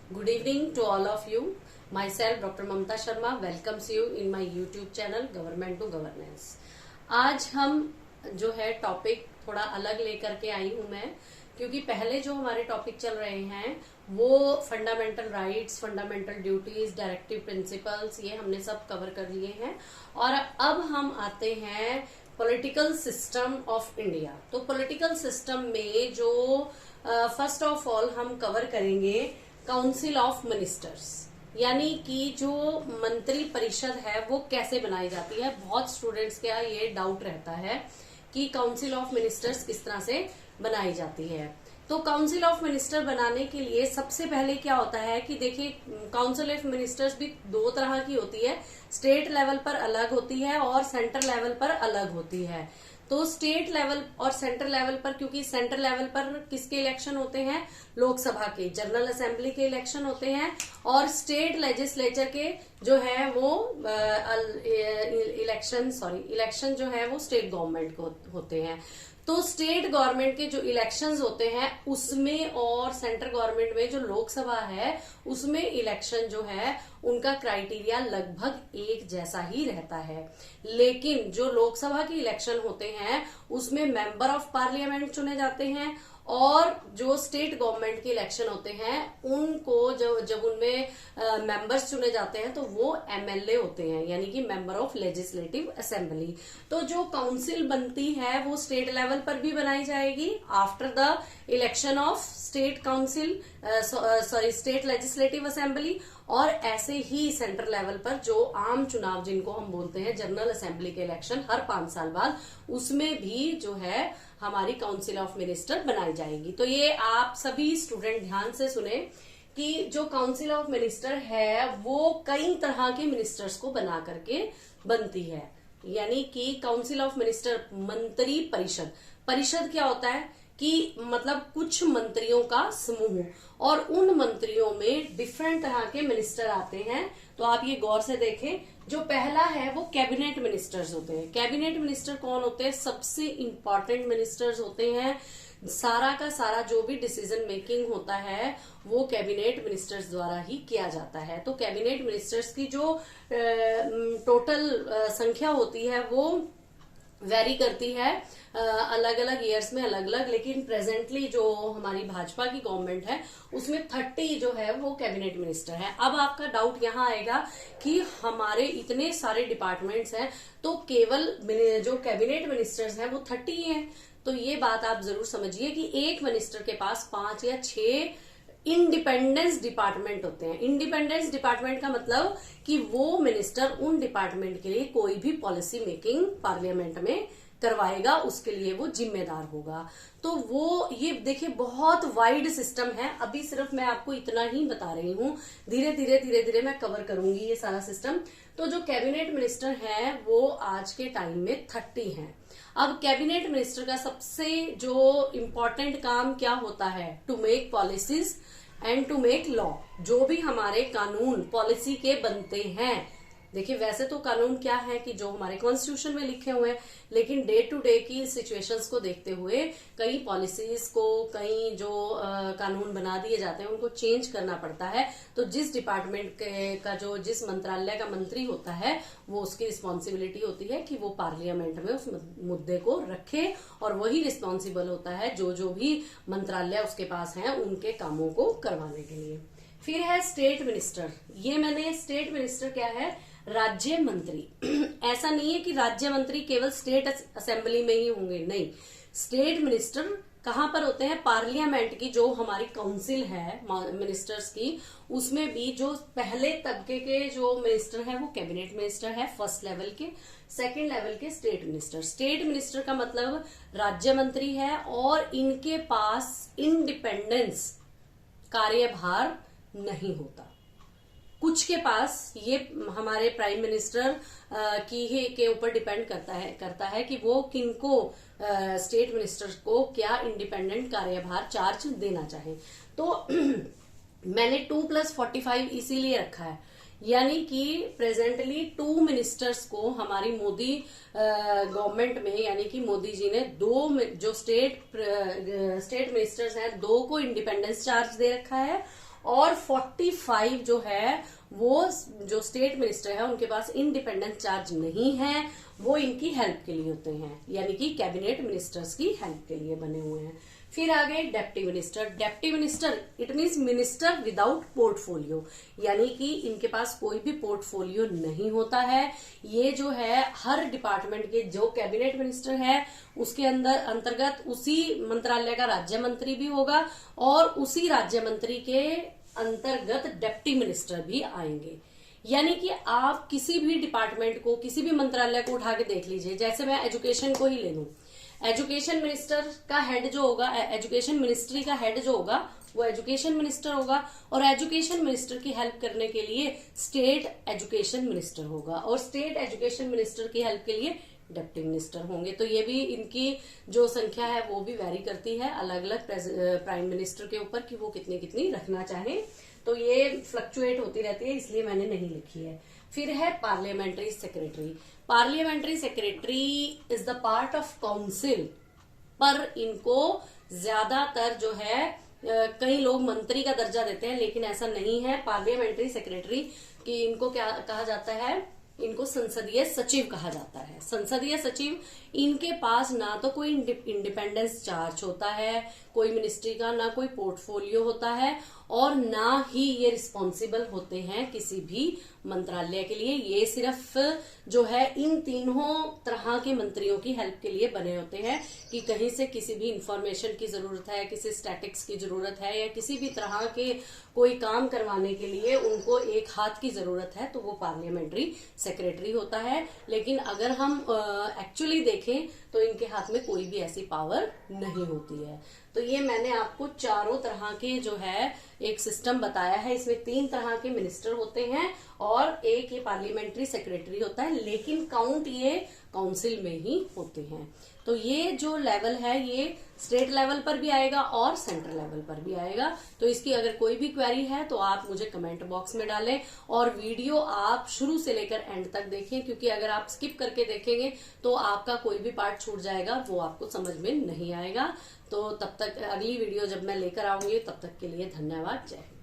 Good evening to all of you. Myself, Dr. Mamta Sharma, welcomes you in my YouTube channel Government to Governance. आज हम जो है topic थोड़ा अलग लेकर के आई हूं मैं, क्योंकि पहले जो हमारे टॉपिक चल रहे हैं वो fundamental rights, fundamental duties, directive principles, ये हमने सब कवर कर लिए हैं। और अब हम आते हैं पॉलिटिकल सिस्टम ऑफ इंडिया। तो पॉलिटिकल सिस्टम में जो फर्स्ट ऑफ ऑल हम कवर करेंगे काउंसिल ऑफ मिनिस्टर्स, यानी कि जो मंत्री परिषद है वो कैसे बनाई जाती है। बहुत स्टूडेंट्स का ये डाउट रहता है कि काउंसिल ऑफ मिनिस्टर्स किस तरह से बनाई जाती है। तो काउंसिल ऑफ मिनिस्टर बनाने के लिए सबसे पहले क्या होता है कि देखिए, काउंसिल ऑफ मिनिस्टर्स भी दो तरह की होती है, स्टेट लेवल पर अलग होती है और सेंट्रल लेवल पर अलग होती है। तो स्टेट लेवल और सेंट्रल लेवल पर, क्योंकि सेंट्रल लेवल पर किसके इलेक्शन होते हैं, लोकसभा के, जनरल असेंबली के इलेक्शन होते हैं, और स्टेट लेजिस्लेचर के जो है वो इलेक्शन जो है वो स्टेट गवर्नमेंट को होते हैं। तो स्टेट गवर्नमेंट के जो इलेक्शंस होते हैं उसमें और सेंट्रल गवर्नमेंट में जो लोकसभा है उसमें इलेक्शन जो है उनका क्राइटेरिया लगभग एक जैसा ही रहता है। लेकिन जो लोकसभा के इलेक्शन होते हैं उसमें मेंबर ऑफ पार्लियामेंट चुने जाते हैं, और जो स्टेट गवर्नमेंट के इलेक्शन होते हैं उनको जब उनमें मेंबर्स चुने जाते हैं तो वो एमएलए होते हैं, यानी कि मेंबर ऑफ लेजिस्लेटिव असेंबली। तो जो काउंसिल बनती है वो स्टेट लेवल पर भी बनाई जाएगी after the election of state council, state legislative assembly, और ऐसे ही सेंट्रल लेवल पर जो आम चुनाव जिनको हम बोलते हैं जनरल असेंबली के इलेक्शन हर 5 साल बाद, उसमें भी जो है हमारी काउंसिल ऑफ मिनिस्टर बनाई जाएगी। तो ये आप सभी स्टूडेंट ध्यान से सुने कि जो काउंसिल ऑफ मिनिस्टर है वो कई तरह के मिनिस्टर्स को बना करके बनती है, यानी कि काउंसिल ऑफ मिनिस्टर मंत्री परिषद। परिषद क्या होता है कि मतलब कुछ मंत्रियों का समूह, और उन मंत्रियों में डिफरेंट तरह के मिनिस्टर आते हैं। तो आप ये गौर से देखें, जो पहला है वो कैबिनेट मिनिस्टर्स होते हैं। कैबिनेट मिनिस्टर कौन होते हैं? सबसे इंपॉर्टेंट मिनिस्टर्स होते हैं। सारा का सारा जो भी डिसीजन मेकिंग होता है वो कैबिनेट मिनिस्टर्स द्वारा ही किया जाता है। तो कैबिनेट मिनिस्टर्स की जो टोटल संख्या होती है वो वेरी करती है अलग अलग ईयर्स में अलग अलग, लेकिन प्रेजेंटली जो हमारी भाजपा की गवर्नमेंट है उसमें 30 जो है वो कैबिनेट मिनिस्टर है। अब आपका डाउट यहाँ आएगा कि हमारे इतने सारे डिपार्टमेंट्स हैं तो केवल जो कैबिनेट मिनिस्टर्स हैं वो 30 हैं। तो ये बात आप जरूर समझिए कि एक मिनिस्टर के पास 5 या 6 इंडिपेंडेंस डिपार्टमेंट होते हैं। इंडिपेंडेंस डिपार्टमेंट का मतलब कि वो मिनिस्टर उन डिपार्टमेंट के लिए कोई भी पॉलिसी मेकिंग पार्लियामेंट में करवाएगा, उसके लिए वो जिम्मेदार होगा। तो वो ये देखिए बहुत वाइड सिस्टम है। अभी सिर्फ मैं आपको इतना ही बता रही हूँ, धीरे धीरे मैं कवर करूंगी ये सारा सिस्टम। तो जो कैबिनेट मिनिस्टर है वो आज के टाइम में 30 हैं। अब कैबिनेट मिनिस्टर का सबसे जो इम्पोर्टेंट काम क्या होता है? To make policies and to make law. जो भी हमारे कानून पॉलिसी के बनते हैं, देखिए वैसे तो कानून क्या है कि जो हमारे कॉन्स्टिट्यूशन में लिखे हुए हैं, लेकिन डे टू डे की सिचुएशंस को देखते हुए कई पॉलिसीज को, कई जो कानून बना दिए जाते हैं उनको चेंज करना पड़ता है। तो जिस डिपार्टमेंट का जो जिस मंत्रालय का मंत्री होता है वो उसकी रिस्पॉन्सिबिलिटी होती है कि वो पार्लियामेंट में उस मुद्दे को रखे, और वही रिस्पॉन्सिबल होता है जो भी मंत्रालय उसके पास है उनके कामों को करवाने के लिए। फिर है स्टेट मिनिस्टर। ये मैंने स्टेट मिनिस्टर क्या है? राज्य मंत्री। ऐसा नहीं है कि राज्य मंत्री केवल स्टेट असेंबली में ही होंगे, नहीं। स्टेट मिनिस्टर कहां पर होते हैं? पार्लियामेंट की जो हमारी काउंसिल है मिनिस्टर्स की, उसमें भी जो पहले तबके के जो मिनिस्टर हैं वो कैबिनेट मिनिस्टर है फर्स्ट लेवल के। सेकंड लेवल के स्टेट मिनिस्टर। स्टेट मिनिस्टर का मतलब राज्य मंत्री है, और इनके पास इंडिपेंडेंस कार्यभार नहीं होता। कुछ के पास ये हमारे प्राइम मिनिस्टर के ऊपर डिपेंड करता है कि वो किनको, स्टेट मिनिस्टर को क्या इंडिपेंडेंट कार्यभार चार्ज देना चाहे। तो मैंने 2+45 इसीलिए रखा है, यानी कि प्रेजेंटली 2 मिनिस्टर्स को हमारी मोदी गवर्नमेंट में, यानी कि मोदी जी ने 2 जो स्टेट मिनिस्टर्स हैं 2 को इंडिपेंडेंस चार्ज दे रखा है, और 45 जो है वो जो स्टेट मिनिस्टर है उनके पास इंडिपेंडेंट चार्ज नहीं है, वो इनकी हेल्प के लिए होते हैं, यानी कि कैबिनेट मिनिस्टर्स की हेल्प के लिए बने हुए हैं। फिर आ गए deputy minister. Deputy minister it means minister without portfolio, यानी कि इनके पास कोई भी पोर्टफोलियो नहीं होता है। ये जो है हर डिपार्टमेंट के जो कैबिनेट मिनिस्टर है उसके अंतर्गत उसी मंत्रालय का राज्य मंत्री भी होगा और उसी राज्य मंत्री के अंतर्गत डेप्टी मिनिस्टर भी आएंगे। यानी कि आप किसी भी डिपार्टमेंट को, किसी भी मंत्रालय को उठा के देख लीजिए, जैसे मैं एजुकेशन को ही ले लूं, एजुकेशन मिनिस्टर का हेड जो होगा, एजुकेशन मिनिस्ट्री का हेड जो होगा वो एजुकेशन मिनिस्टर होगा, और एजुकेशन मिनिस्टर की हेल्प करने के लिए स्टेट एजुकेशन मिनिस्टर होगा, और स्टेट एजुकेशन मिनिस्टर की हेल्प के लिए डिप्टी मिनिस्टर होंगे। तो ये भी इनकी जो संख्या है वो भी वैरी करती है अलग अलग प्राइम मिनिस्टर के ऊपर कि वो कितनी कितनी रखना चाहे, तो ये फ्लक्चुएट होती रहती है, इसलिए मैंने नहीं लिखी है। फिर है parliamentary secretary. Parliamentary secretary is the part of council, पर इनको ज्यादातर जो है कई लोग मंत्री का दर्जा देते हैं, लेकिन ऐसा नहीं है। पार्लियामेंट्री सेक्रेटरी कि इनको क्या कहा जाता है, इनको संसदीय सचिव कहा जाता है। संसदीय सचिव, इनके पास ना तो कोई इंडिपेंडेंस चार्ज होता है कोई मिनिस्ट्री का, ना कोई पोर्टफोलियो होता है, और ना ही ये रिस्पॉन्सिबल होते हैं किसी भी मंत्रालय के लिए। ये सिर्फ जो है इन तीनों तरह के मंत्रियों की हेल्प के लिए बने होते हैं कि कहीं से किसी भी इंफॉर्मेशन की जरूरत है, किसी स्टैटिक्स की जरूरत है, या किसी भी तरह के कोई काम करवाने के लिए उनको एक हाथ की जरूरत है, तो वो पार्लियामेंट्री सेक्रेटरी होता है। लेकिन अगर हम एक्चुअली देखें तो इनके हाथ में कोई भी ऐसी पावर नहीं होती है। तो ये मैंने आपको चारों तरह के जो है एक सिस्टम बताया है। इसमें 3 तरह के मिनिस्टर होते हैं और एक ये पार्लियामेंट्री सेक्रेटरी होता है, लेकिन काउंट ये काउंसिल में ही होते हैं। तो ये जो लेवल है ये स्टेट लेवल पर भी आएगा और सेंट्रल लेवल पर भी आएगा। तो इसकी अगर कोई भी क्वेरी है तो आप मुझे कमेंट बॉक्स में डालें, और वीडियो आप शुरू से लेकर एंड तक देखें, क्योंकि अगर आप स्किप करके देखेंगे तो आपका कोई भी पार्ट छूट जाएगा, वो आपको समझ में नहीं आएगा। तो तब तक अगली वीडियो जब मैं लेकर आऊंगी, तब तक के लिए धन्यवाद। जय हिंद।